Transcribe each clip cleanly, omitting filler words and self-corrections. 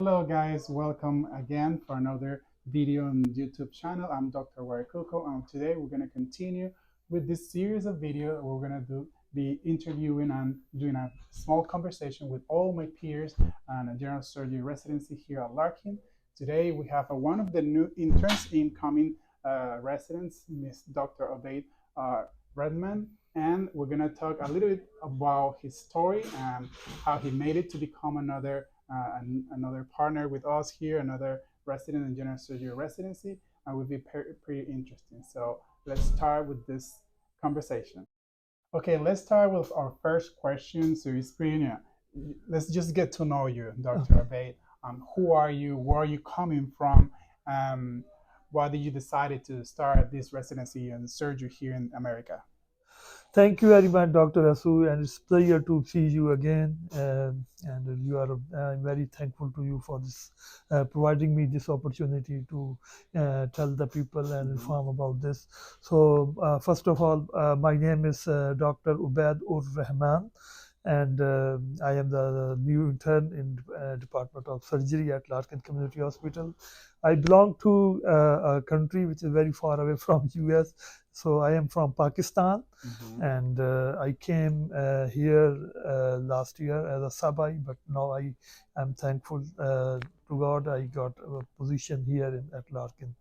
Hello guys, welcome again for another video on YouTube channel. I'm Dr. Warikuko and today we're going to continue with this series of videos. We're going to be interviewing and doing a small conversation with all my peers and a general surgery residency here at Larkin. Today we have one of the new interns, incoming residents, Miss Dr. Obaid uh, Redman, and we're going to talk a little bit about his story and how he made it to become another partner with us here, another resident in general surgery residency, and will be pretty interesting. So let's start with this conversation. Okay, let's start with our first question. So it's pretty, let's just get to know you, Dr. Abate. Who are you? Where are you coming from? Um, why did you decide to start this residency in surgery here in America? Thank you very much, Dr. Asu, and it's a pleasure to see you again. And you are very thankful to you for this, providing me this opportunity to tell the people and inform about this. So, first of all, my name is Dr. Ubaid ur Rehman, and I am the new intern in Department of Surgery at Larkin Community Hospital. I belong to a country which is very far away from US. So I am from Pakistan, and I came here last year as a sabai, but now I am thankful to God I got a position here at Larkin.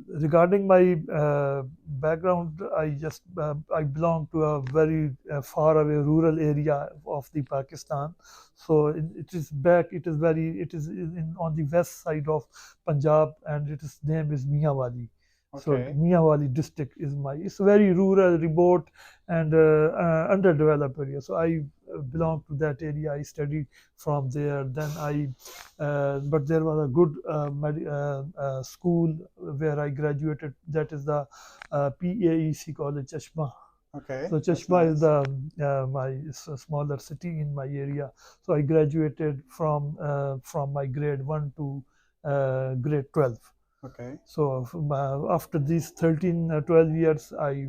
Regarding my background, I belong to a very far away rural area of the Pakistan. So it is back. It is on the west side of Punjab, and its name is Miawali. So Okay. Miawali district is it's very rural, remote, and underdeveloped area. So I belong to that area. I studied from there. But there was a good school where I graduated. That is the PAEC College, Chashma. Okay. So Chashma is the smaller city in my area. So I graduated from my grade 1 to grade 12. Okay. So after these 13, 12 years, I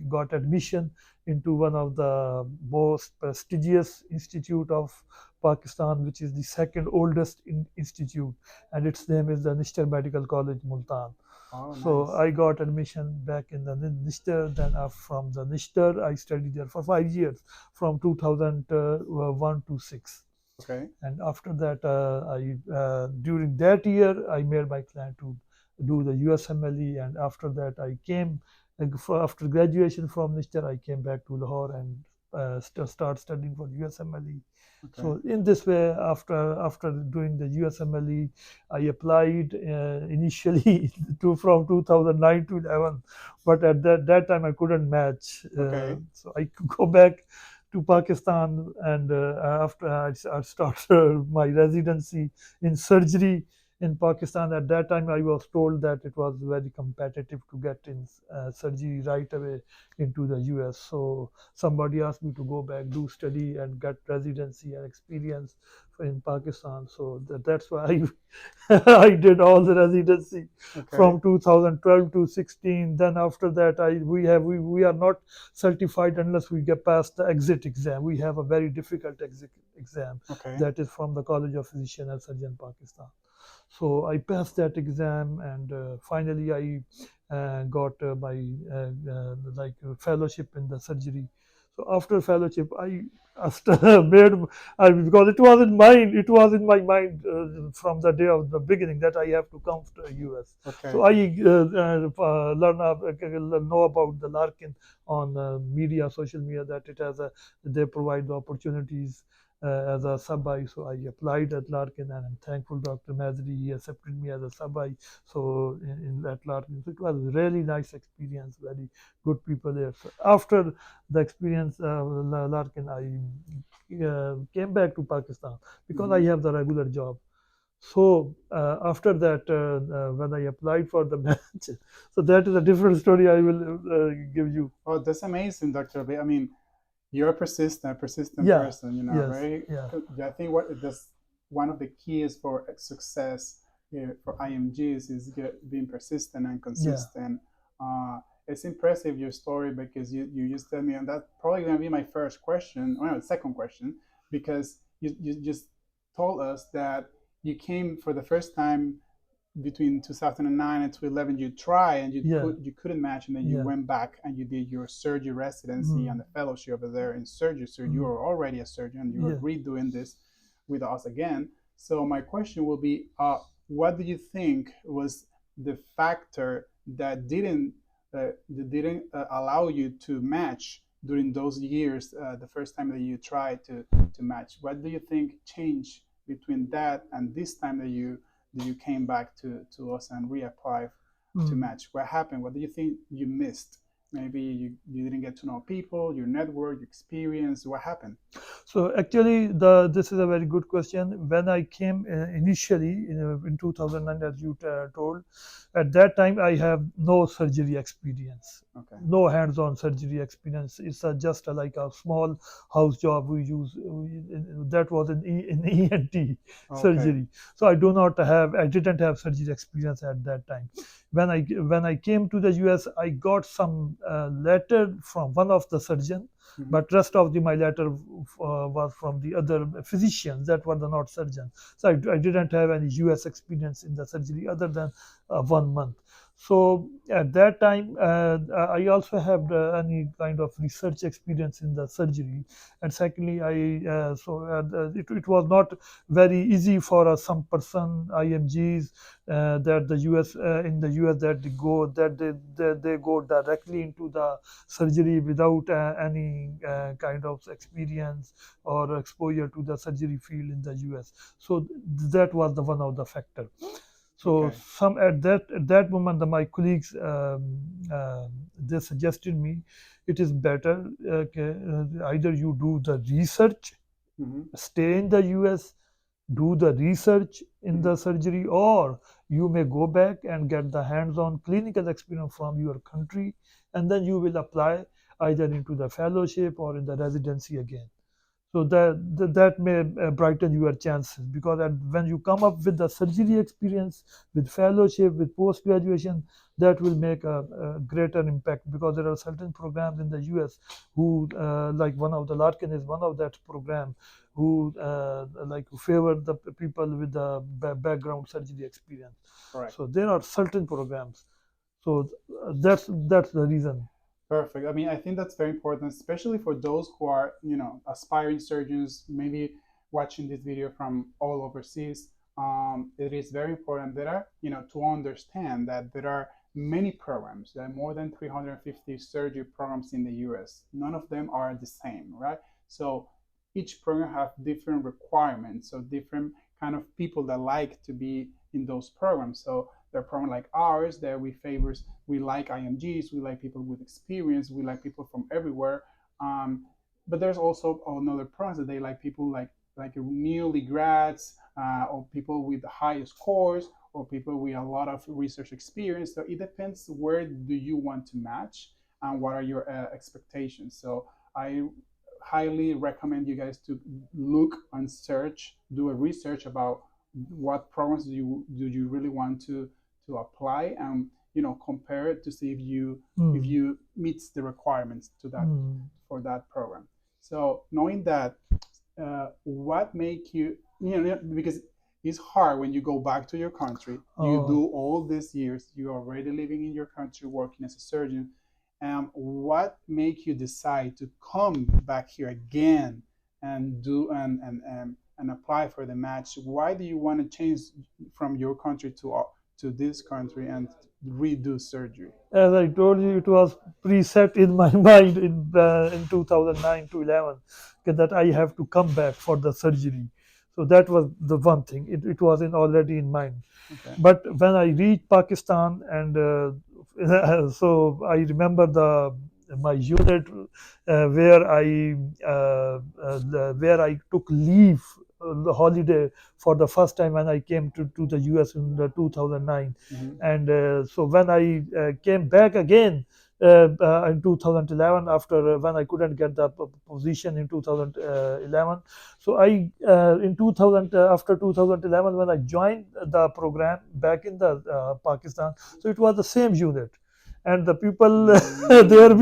got admission into one of the most prestigious institute of Pakistan, which is the second oldest institute, and its name is the Nishtar Medical College, Multan. Oh, So nice. I got admission back in the Nishtar. Then from the Nishtar, I studied there for 5 years, from 2001 to 6. Okay. And after that, during that year, I made my plan to do the USMLE. And after that, I came, after graduation from Nishtar, I came back to Lahore and start studying for USMLE. Okay. So in this way, after doing the USMLE, I applied initially from 2009 to 11, but at that time I couldn't match. Okay. So I could go back to Pakistan, and after I started my residency in surgery in Pakistan. At that time, I was told that it was very competitive to get in surgery right away into the US. So somebody asked me to go back, do study, and get residency and experience in Pakistan. So that's why I did all the residency Okay. from 2012 to 16. Then after that, we are not certified unless we get past the exit exam. We have a very difficult exit exam Okay. that is from the College of Physician and Surgeon Pakistan. So I passed that exam, and finally I got my fellowship in the surgery. So after fellowship, I made because it was in mind. It was in my mind from the day of the beginning that I have to come to the US. Okay. So I know about the Larkin on media, social media, that they provide the opportunities as a sub-I. So I applied at Larkin, and I'm thankful Dr. Mazri, he accepted me as a sub-I. So in at Larkin, so it was a really nice experience, very good people there. So after the experience Larkin, I came back to Pakistan because I have the regular job. So after that, when I applied for the match, so that is a different story I will give you. Oh, that's amazing, Dr. B. I mean, you're a persistent Yeah, person, yes, very. yeah, I think what this one of the keys for success for IMGs is being persistent and yeah, consistent. It's impressive your story because you just tell me, and that's probably gonna be my first question, or no, second question, because you just told us that you came for the first time between 2009 and 2011. You tried and you couldn't match, and then you went back and you did your surgery residency and the fellowship over there in surgery. So you were already a surgeon. You were redoing this with us again. So my question will be, what do you think was the factor that didn't allow you to match during those years, the first time that you tried to match? What do you think changed between that and this time that you came back to us and reapply to match? What happened? What do you think you missed? Maybe you didn't get to know people, your network, your experience. What happened? So actually, this is a very good question. When I came initially in 2009, as you told, at that time I have no surgery experience, no hands-on surgery experience. It's just like a small house job we use. That was in ENT surgery. So I didn't have surgery experience at that time. When I came to the US, I got some letter from one of the surgeon. But rest of my letter was from the other physicians that were not surgeons. So I didn't have any US experience in the surgery other than 1 month. So at that time, I also have any kind of research experience in the surgery. And secondly, it was not very easy for some person IMGs that the US in the US that they go directly into the surgery without any kind of experience or exposure to the surgery field in the US. So that was the one of the factor. So some at that moment, my colleagues they suggested me, it is better either you do the research, stay in the US, do the research in the surgery, or you may go back and get the hands-on clinical experience from your country, and then you will apply either into the fellowship or in the residency again. So that may brighten your chances, because when you come up with the surgery experience, with fellowship, with post-graduation, that will make a greater impact, because there are certain programs in the US who, like one of the Larkin is one of that program, who like favor the people with the background surgery experience. Correct. So there are certain programs. So that's the reason. Perfect. I mean, I think that's very important, especially for those who are, aspiring surgeons, maybe watching this video from all overseas. It is very important that to understand that there are many programs. There are more than 350 surgery programs in the US. None of them are the same, right? So each program have different requirements, so different kind of people that like to be in those programs. So there are programs like ours that we like IMGs, we like people with experience, we like people from everywhere. But there's also another programs that they like people like newly grads, or people with the highest scores, or people with a lot of research experience. So it depends, where do you want to match and what are your expectations. So I highly recommend you guys to look and search, do a research about what programs do you really want to apply, and compare it to see if you meets the requirements to that for that program. So knowing that, what make you because it's hard when you go back to your country. You do all these years, you're already living in your country, working as a surgeon. What make you decide to come back here again and do and apply for the match? Why do you want to change from your country to this country and redo surgery? As I told you, it was preset in my mind in 2009 to 11 that I have to come back for the surgery. So that was the one thing. It was already in mind. But when I reached Pakistan, and so I remember my unit where I took leave, the holiday, for the first time when I came to the US in 2009. And so when I came back again in 2011, after when I couldn't get the position in 2011, so I in 2000 after 2011, when I joined the program back in the Pakistan, so it was the same unit. And the people there,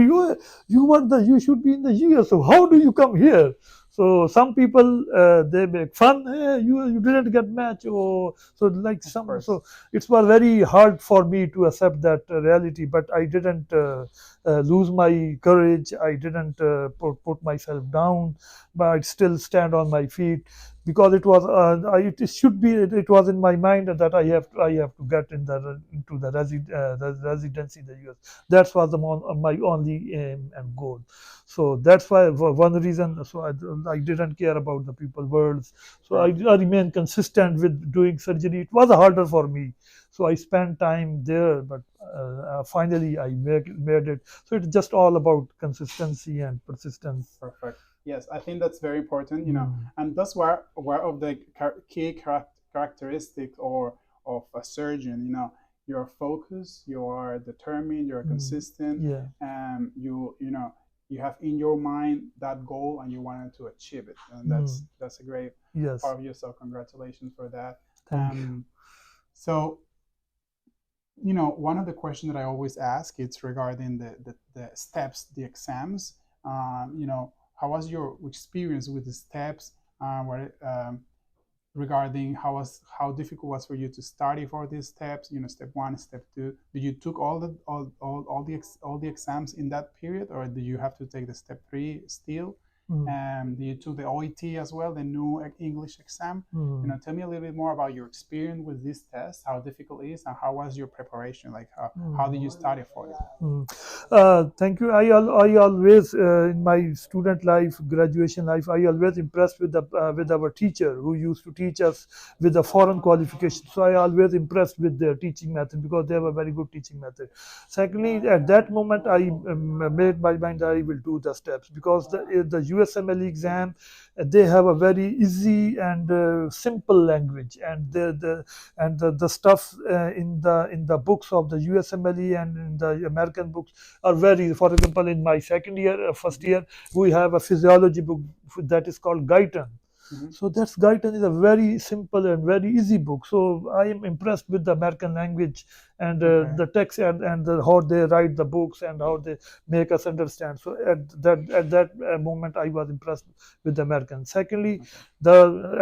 you should be in the US, so how do you come here? So some people they make fun. Hey, you didn't get match. Or so like Of some. course. So it was very hard for me to accept that reality. But I didn't lose my courage. I didn't put myself down. But I still stand on my feet because it was it should be it was in my mind that I have to get into the residency in the US. That was my only aim and goal. So that's why one reason. So I didn't care about the people words. So I remained consistent with doing surgery. It was harder for me. So I spent time there, but finally I made it. So it's just all about consistency and persistence. Perfect. Yes, I think that's very important, you know, Mm. and that's where of the key characteristics or of a surgeon, you know, you're focused, you are determined, you're Mm. consistent, Yeah. and you know, you have in your mind that goal and you wanted to achieve it, and Mm. that's a great Yes. part of yourself. Congratulations for that. Thank you. So you know, one of the questions that I always ask it's regarding the steps, the exams. You know, how was your experience with the steps? Regarding how difficult was for you to study for these steps? You know, step one, step two. Did you took all the exams in that period, or do you have to take the step three still? Mm. And you took the OET as well, the new English exam. You Mm. know, tell me a little bit more about your experience with this test, how difficult it is, and how was your preparation? Like, how did you study for it? Mm. Thank you. I always in my student life, graduation life, I always impressed with our teacher who used to teach us with the foreign qualification. So I always impressed with their teaching method because they have a very good teaching method. Secondly, at that moment, I made my mind that I will do the steps because the USMLE exam they have a very easy and simple language, and the stuff in the books of the USMLE and in the American books are very. For example, in my second year, first year, we have a physiology book that is called Guyton. Mm-hmm. So that's Guyton is a very simple and very easy book. So I am impressed with the American language and Okay. the text and how they write the books and how they make us understand. So at that moment, I was impressed with the American. Secondly, Okay. the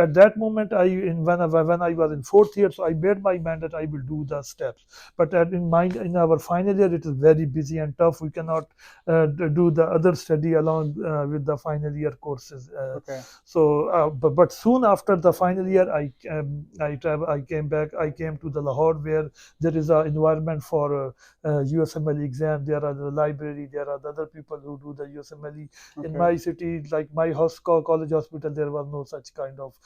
at that moment, when I was in fourth year, so I made my mind that I will do the steps. But in our final year, it is very busy and tough. We cannot do the other study along with the final year courses. Okay. But soon after the final year, I came back. I came to the Lahore where there is an environment for USMLE exam. There are the library. There are the other people who do the USMLE. In Okay. my city, like my college hospital, there was no such kind of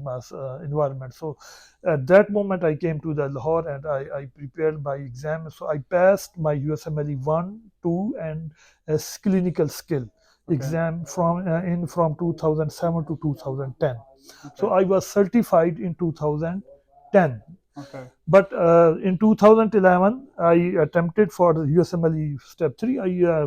mass environment. So at that moment, I came to the Lahore and I prepared my exam. So I passed my USMLE 1, 2, and clinical skill Okay. exam from 2007 to 2010. So Okay. I was certified in 2010. Okay. But in 2011, I attempted for the USMLE Step 3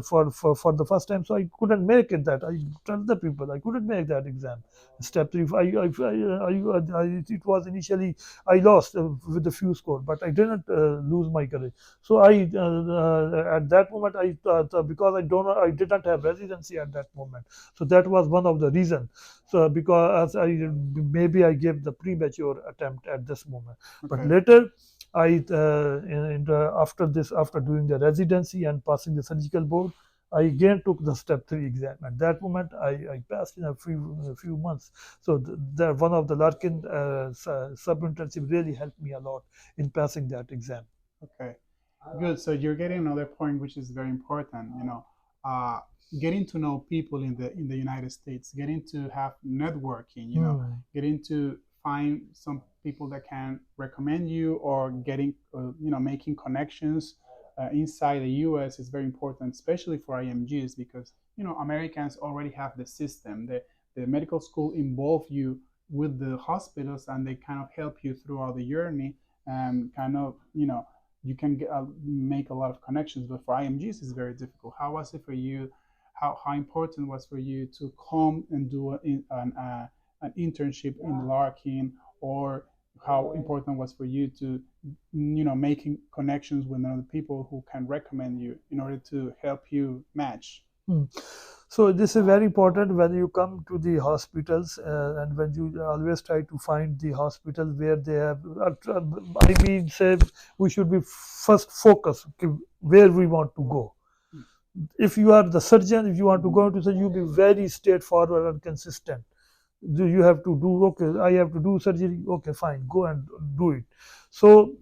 for the first time. So I couldn't make it that. I told the people I couldn't make that exam. Step 3, it was initially, I lost with a few score, but I didn't lose my courage. So at that moment, I thought, because I didn't have residency at that moment. So that was one of the reasons. So because maybe I gave the premature attempt at this moment. But Okay. later, after doing the residency and passing the surgical board, I again took the step 3 exam. At that moment, I passed in a few months. So one of the Larkin sub internship really helped me a lot in passing that exam. Okay. Good. So you're getting another point, which is very important. You know, uh, getting to know people in the United States, getting to have networking. You know, Hmm. getting to find some people that can recommend you, or getting you know, making connections inside the U.S. is very important, especially for IMGs, because you know Americans already have the system. The medical school involve you with the hospitals, and they kind of help you throughout the journey, and kind of, you know, you can make a lot of connections. But for IMGs, it's very difficult. How was it for you? How important was for you to come and do an internship in Larkin, or how important was for you to, you know, making connections with other people who can recommend you in order to help you match? Hmm. So this is very important when you come to the hospitals, and when you always try to find the hospital where they have. I mean, say we should be first focused where we want to go. If you are the surgeon, if you want to go into surgery, you be very straightforward and consistent. Do you have to do, okay, I have to do surgery, okay, fine, go and do it. So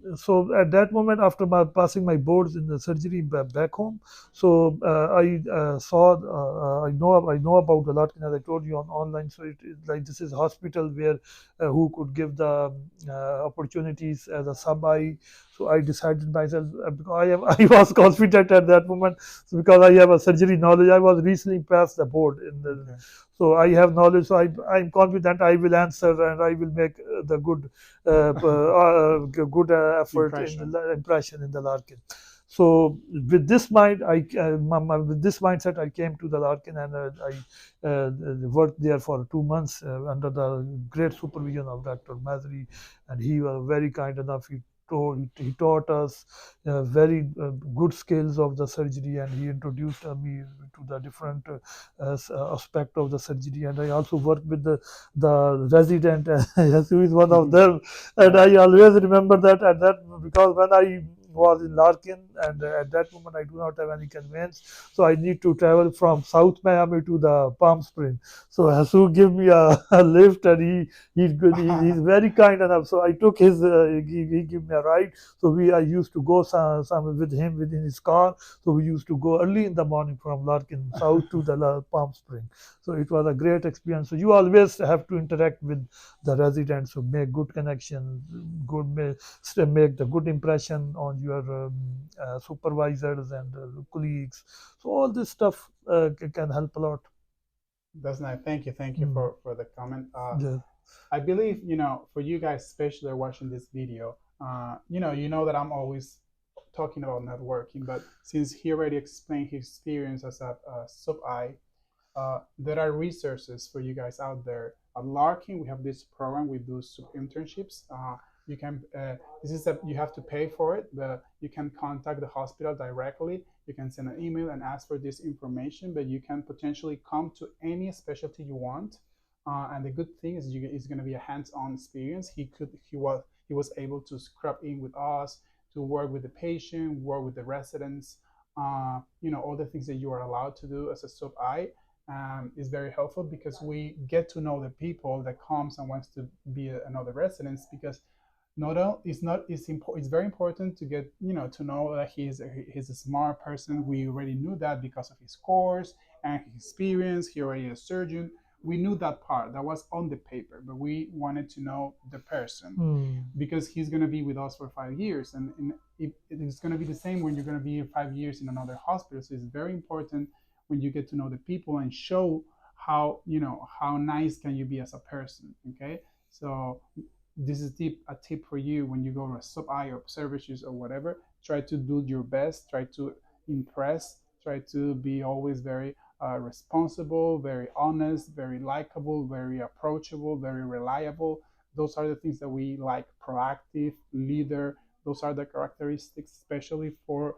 at that moment, after passing my boards in the surgery back home, so I saw, I know about the Larkin, as I told you, on online. So it is like, this is a hospital where who could give the opportunities as a sub-I. So I decided myself, because I was confident at that moment, so because I have a surgery knowledge. I was recently passed the board in the. Okay. So I have knowledge. So I'm confident I will answer, and I will make the good effort in Impression. the impression in the Larkin. So with this mind, with this mindset, I came to the Larkin, and I worked there for 2 months under the great supervision of Dr. Mazri, and he was very kind enough. He taught us very good skills of the surgery, and he introduced me to the different aspect of the surgery. And I also worked with the resident, who is one of them. And I always remember that at that, because when I was in Larkin, and at that moment I do not have any conveyance, so I need to travel from South Miami to the Palm Springs. So Hasu gave me a lift, and he's very kind enough. So I took his, he gave me a ride. So I used to go some with him within his car. So we used to go early in the morning from Larkin South to the Palm Spring. So it was a great experience. So you always have to interact with the residents, so make good connection, make the good impression on your supervisors and colleagues. So all this stuff can help a lot. That's nice. Thank you. Thank you for the comment. Yeah. I believe, for you guys, especially watching this video, you know that I'm always talking about networking, but since he already explained his experience as a sub-I, there are resources for you guys out there. At Larkin, we have this program. We do internships. You can this is that you have to pay for it, but you can contact the hospital directly. You can send an email and ask for this information, but you can potentially come to any specialty you want. And the good thing is, it's going to be a hands-on experience. He was able to scrub in with us, to work with the patient, work with the residents. All the things that you are allowed to do as a sub-I is very helpful, because we get to know the people that comes and wants to be another residence. Because it's very important to get, to know that he's a smart person. We already knew that because of his course and his experience. He already a surgeon. We knew that part, that was on the paper, but we wanted to know the person, because he's going to be with us for 5 years, and it's going to be the same when you're going to be 5 years in another hospital. So it's very important when you get to know the people and show how nice can you be as a person. Okay, so this is a tip for you when you go to a sub-I or observerships or whatever. Try to do your best. Try to impress. Try to be always very responsible, very honest, very likable, very approachable, very reliable. Those are the things that we like. Proactive, leader. Those are the characteristics, especially for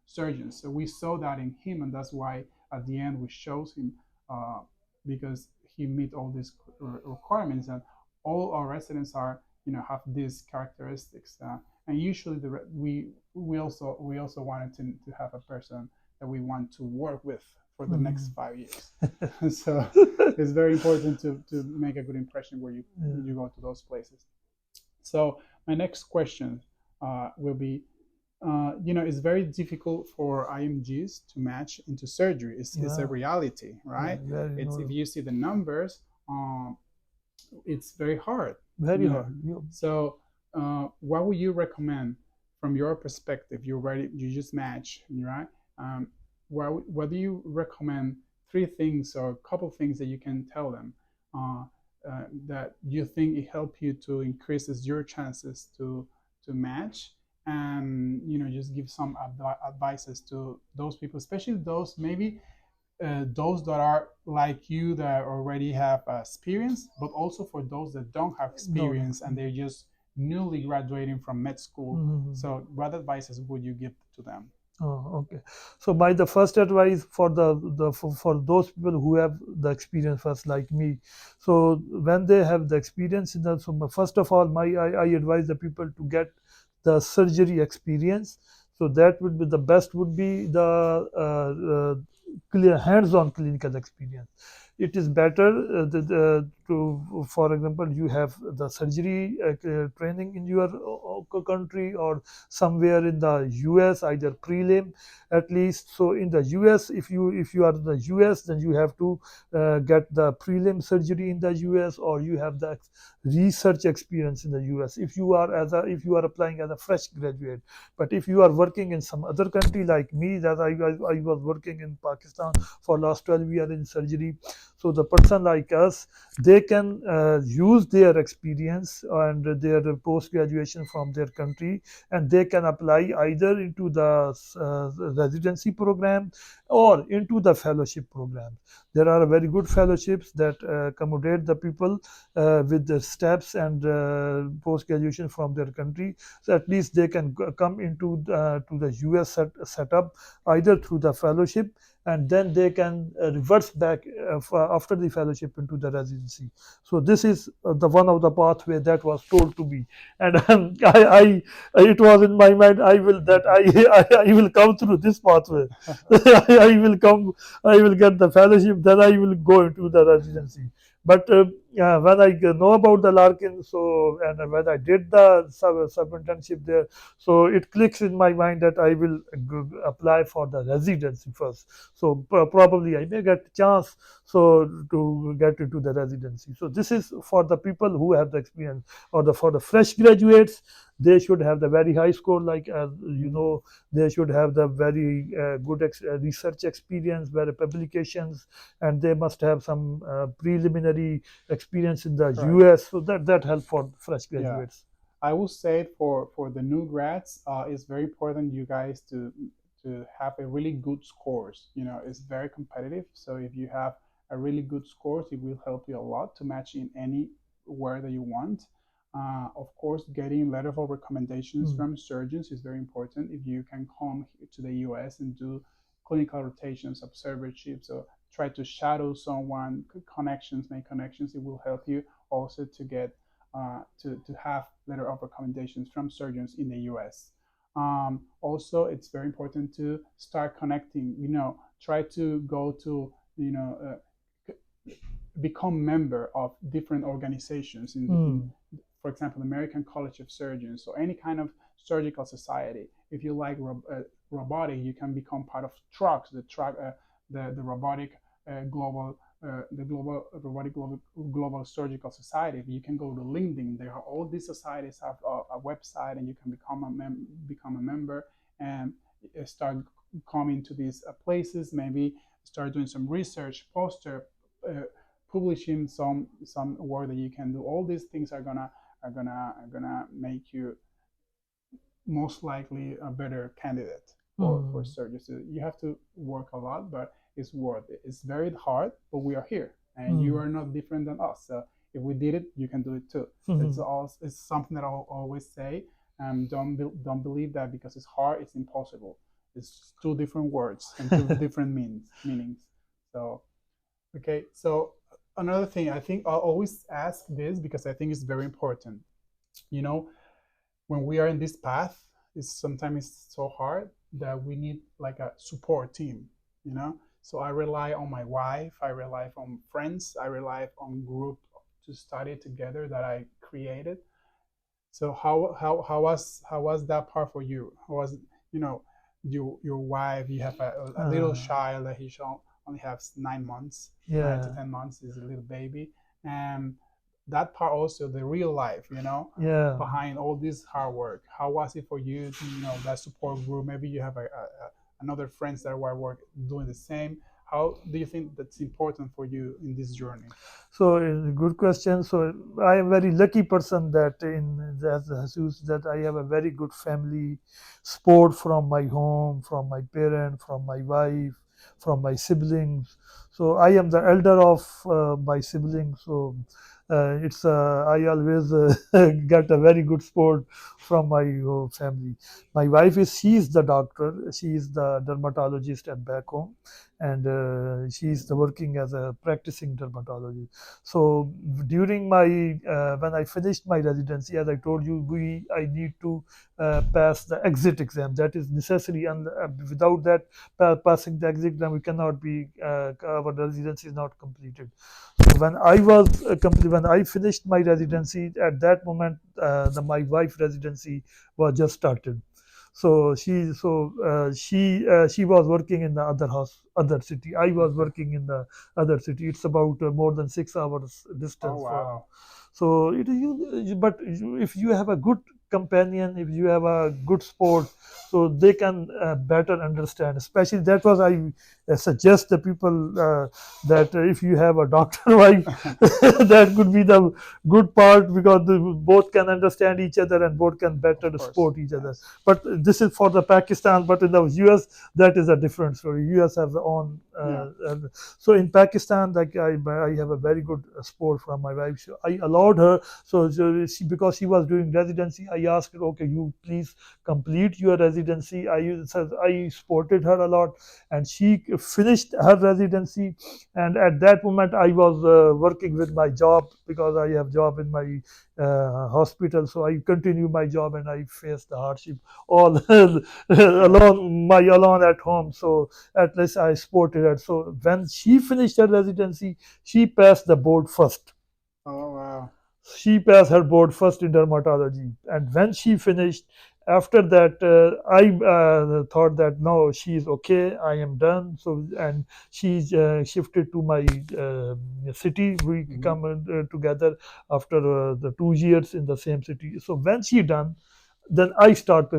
surgeons. So we saw that in him, and that's why at the end we chose him, because he meet all these requirements, and all our residents have these characteristics. And usually we also wanted to have a person that we want to work with for the next 5 years. So it's very important to make a good impression when you go to those places. So my next question will be, it's very difficult for IMGs to match into surgery. It's a reality, right? If you see the numbers, it's very hard. Very hard. So, what would you recommend from your perspective? You just match, right? What do you recommend? 3 things or a couple things that you can tell them that you think it help you to increases your chances to match, and just give some advices to those people, especially those maybe those that are like you, that already have experience, but also for those that don't have experience and they're just newly graduating from med school. So what advices would you give to them? Oh, okay. So my the first advice for for those people who have the experience first, like me. So when they have the experience in that, so first of all, I advise the people to get the surgery experience. So that would be the best. Would be the clear hands-on clinical experience. It is better to, for example, you have the surgery training in your country or somewhere in the US, either prelim at least. So in the US, if you are in the US, then you have to get the prelim surgery in the US, or you have the research experience in the US if you are applying as a fresh graduate. But if you are working in some other country like me, that I was working in Pakistan for last 12 years in surgery. So the person like us, they can use their experience and their post graduation from their country, and they can apply either into the residency program or into the fellowship program. There are very good fellowships that accommodate the people with the steps and post graduation from their country. So at least they can come into to the US setup either through the fellowship, and then they can reverse back after the fellowship into the residency. So this is the one of the pathway that was told to me, and it was in my mind, I will come through this pathway. I will come, I will get the fellowship, then I will go into the residency. But when I know about the Larkin, so and when I did the sub internship there, so it clicks in my mind that I will apply for the residency first. So probably I may get chance so to get into the residency. So this is for the people who have the experience, or the for the fresh graduates. They should have the very high score, like they should have the very good research experience, very publications, and they must have some preliminary experience in the Correct. US. So that help for fresh Yeah. graduates. I will say for the new grads, it's very important you guys to have a really good scores. You know, it's very competitive. So if you have a really good scores, it will help you a lot to match in anywhere that you want. Of course, getting letter of recommendations from surgeons is very important. If you can come here to the US and do clinical rotations, observerships, or try to shadow someone, connections, make connections, it will help you also to get to have letter of recommendations from surgeons in the US. Also, it's very important to start connecting. You know, try to go to become member of different organizations in, for example, American College of Surgeons or any kind of surgical society. If you like robotic, you can become part of TRUCS, the robotic global the global robotic global surgical society. You can go to LinkedIn. There are all these societies have a website, and you can become a member and start coming to these places. Maybe start doing some research, poster, publishing some work that you can do. All these things are gonna make you most likely a better candidate for surgery. So you have to work a lot, but it's worth it. It's very hard, but we are here, and you are not different than us. So if we did it, you can do it too. It's something that I'll always say. Don't believe that because it's hard, it's impossible. It's two different words and two different meanings. So okay, so another thing, I think I'll always ask this because I think it's very important. You know, when we are in this path, sometimes it's so hard that we need like a support team, you know. So I rely on my wife, I rely on friends, I rely on group to study together that I created. So how was that part for you? How was, you know, your wife? You have a little child that only has 9 months, 9 to 10 months, is a little baby, and that part also the real life, behind all this hard work. How was it for you to, that support group? Maybe you have another friends that were doing the same. How do you think that's important for you in this journey? So good question. So I am very lucky person that in that Jesus, that I have a very good family support from my home, from my parents, from my wife, from my siblings. So I am the elder of my siblings. So it's I always get a very good support from my family. My wife she's the doctor. She is the dermatologist at back home, and she's working as a practicing dermatologist. So during my when I finished my residency, as I told you, I need to pass the exit exam. That is necessary, and without that passing the exit exam, we cannot be our residency is not completed. So when I was when I finished my residency, at that moment, my wife residency was just started. So she was working in the other house, other city. I was working in the other city. It's about more than 6 hours Oh, distance from. wow. So it is but if you have a good companion, if you have a good sport, so they can better understand. Especially that was I suggest the people that if you have a doctor wife, that could be the good part because both can understand each other and both can better Of course. support each other. Yes. But this is for the Pakistan. But in the US, that is a different story. US have their own. Yeah. So in Pakistan, like I have a very good support from my wife. So I allowed her. So because she was doing residency, I asked her, okay, you please complete your residency. I supported her a lot, and she finished her residency. And at that moment, I was working with my job because I have job in my hospital. So I continue my job, and I face the hardship all alone at home. So at least I supported her. So when she finished her residency, she passed the board first. Oh, wow. She passed her board first in dermatology, and when she finished, after that, I thought that no, she's okay. I am done. So and she's shifted to my city. We come together after the 2 years in the same city. So when she done, then I start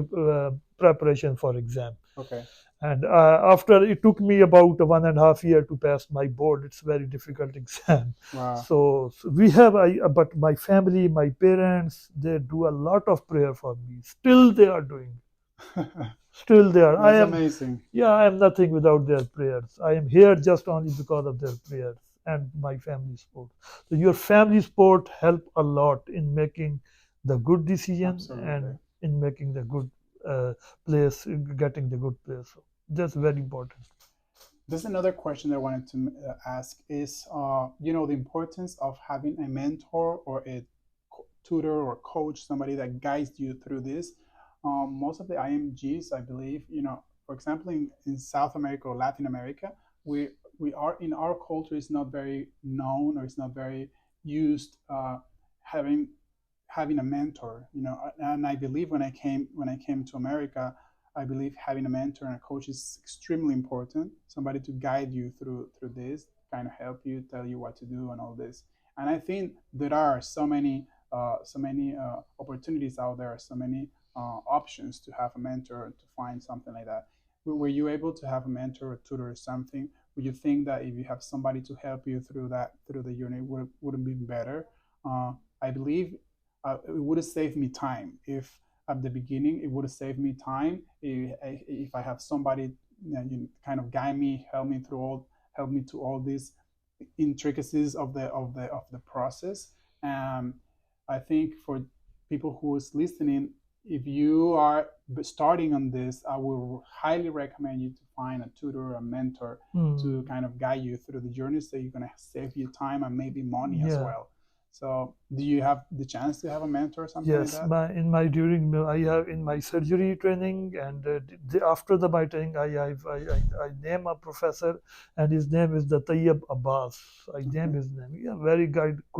preparation for exam. Okay. And after it took me about 1.5 years to pass my board. It's a very difficult exam. Wow. So we have, but my family, my parents, they do a lot of prayer for me. Still they are doing. Still they are. That's amazing. Yeah, I am nothing without their prayers. I am here just only because of their prayers and my family support. So your family support help a lot in making the good decision Absolutely. and in making the good place, getting the good place. So that's very important. There's another question that I wanted to ask is, the importance of having a mentor or a tutor or coach, somebody that guides you through this. Most of the IMGs, I believe, for example, in South America or Latin America, we are in our culture is not very known or it's not very used having having a mentor. And I believe when I came to America, I believe having a mentor and a coach is extremely important. Somebody to guide you through this, kind of help you, tell you what to do, and all this. And I think there are so many opportunities out there, so many options to have a mentor, to find something like that. Were you able to have a mentor or tutor or something? Would you think that if you have somebody to help you through the journey, would be better? I believe it would have saved me time if at the beginning it would have saved me time if I have somebody kind of guide me, help me to all these intricacies of the process. um, I think for people who is listening, if you are starting on this, I will highly recommend you to find a tutor, a mentor, to kind of guide you through the journey, so you're going to save you time and maybe money as Yeah. well. So do you have the chance to have a mentor or something like Yes, that? I have in my surgery training, and after my training, I name a professor, and his name is the Tayyib Abbas. I name Okay. his name. He a very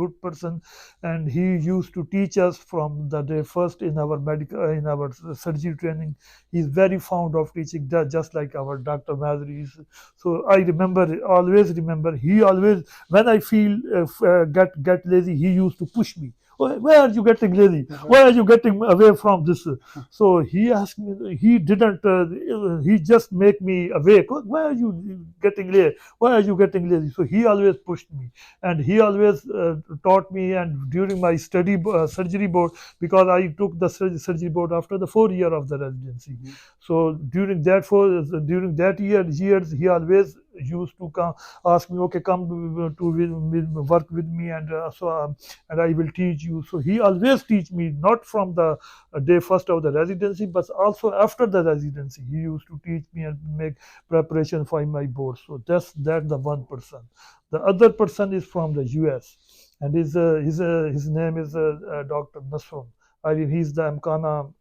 good person, and he used to teach us from the day first in our medical in our surgery training. He's very fond of teaching, just like our Dr. Mazri is. So I always remember. He always, when I feel get lazy, he used to push me. Where are you getting lazy? Why are you getting away from this? So he asked me, he didn't, he just make me awake. Why are you getting lazy? Why are you getting lazy? So he always pushed me, and he always taught me. And during my surgery board, because I took the surgery board after the 4 year of the residency. Mhm. So during that years, he always used to come ask me, okay, come work with me, and and I will teach you. So he always teach me, not from the day first of the residency, but also after the residency. He used to teach me and make preparation for my board. So that's the one person. The other person is from the US, and his name is Dr. Nasrum. I mean, he's the Amkana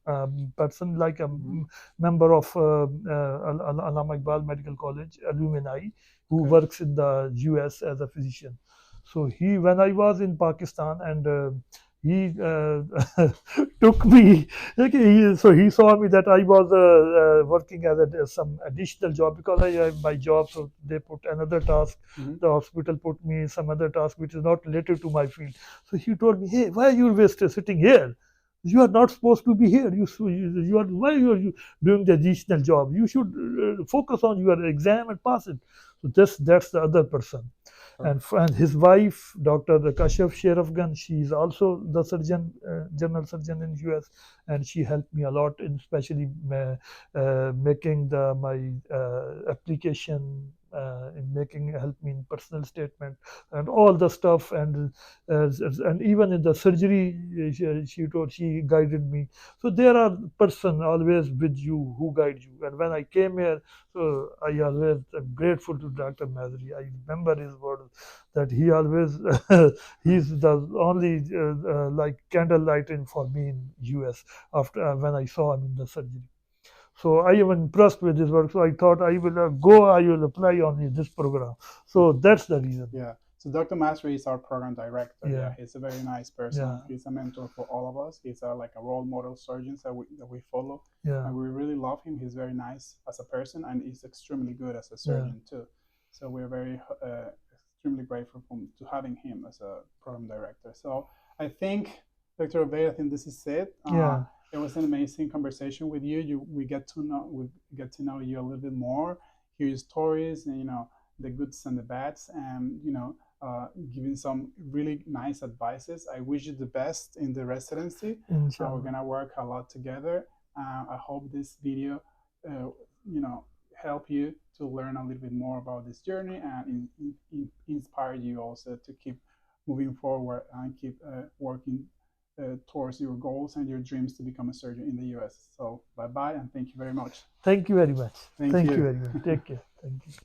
person, like a member of Allama Iqbal Medical College alumni, who works in the US as a physician. So when I was in Pakistan, and he took me. Okay, so he saw me that I was working as some additional job, because I have my job. So they put another task. The hospital put me some other task which is not related to my field. So he told me, "Hey, why are you sitting here? You are not supposed to be here. You are why you doing the additional job? You should focus on your exam and pass it." So that's the other person. And his wife, Dr. Kashif Sherafgan, she is also the surgeon, general surgeon in US, and she helped me a lot in especially making my application, in making help me in personal statement and all the stuff, and even in the surgery, she guided me. So there are person always with you who guide you. And when I came here, so I always am grateful to Dr. Mazri. I remember his words that he always he's the only like candle lighting for me in US after when I saw him in the surgery. So I am impressed with his work. So I thought I will I will apply on this program. So that's the reason. Yeah. So Dr. Masri is our program director. Yeah, he's a very nice person. Yeah. He's a mentor for all of us. He's like a role model surgeon that we follow. Yeah. And we really love him. He's very nice as a person, and he's extremely good as a surgeon too. So we're very extremely grateful to having him as a program director. So I think, Dr. Obey, I think this is it. Yeah. It was an amazing conversation with you. We get to know you a little bit more, hear your stories, and the goods and the bads, and giving some really nice advices. I wish you the best in the residency. We're gonna work a lot together. I hope this video, help you to learn a little bit more about this journey, and inspire you also to keep moving forward and keep working towards your goals and your dreams to become a surgeon in the US. So bye bye, and thank you very much. Thank you very much. Thank you very much. Take care. Thank you.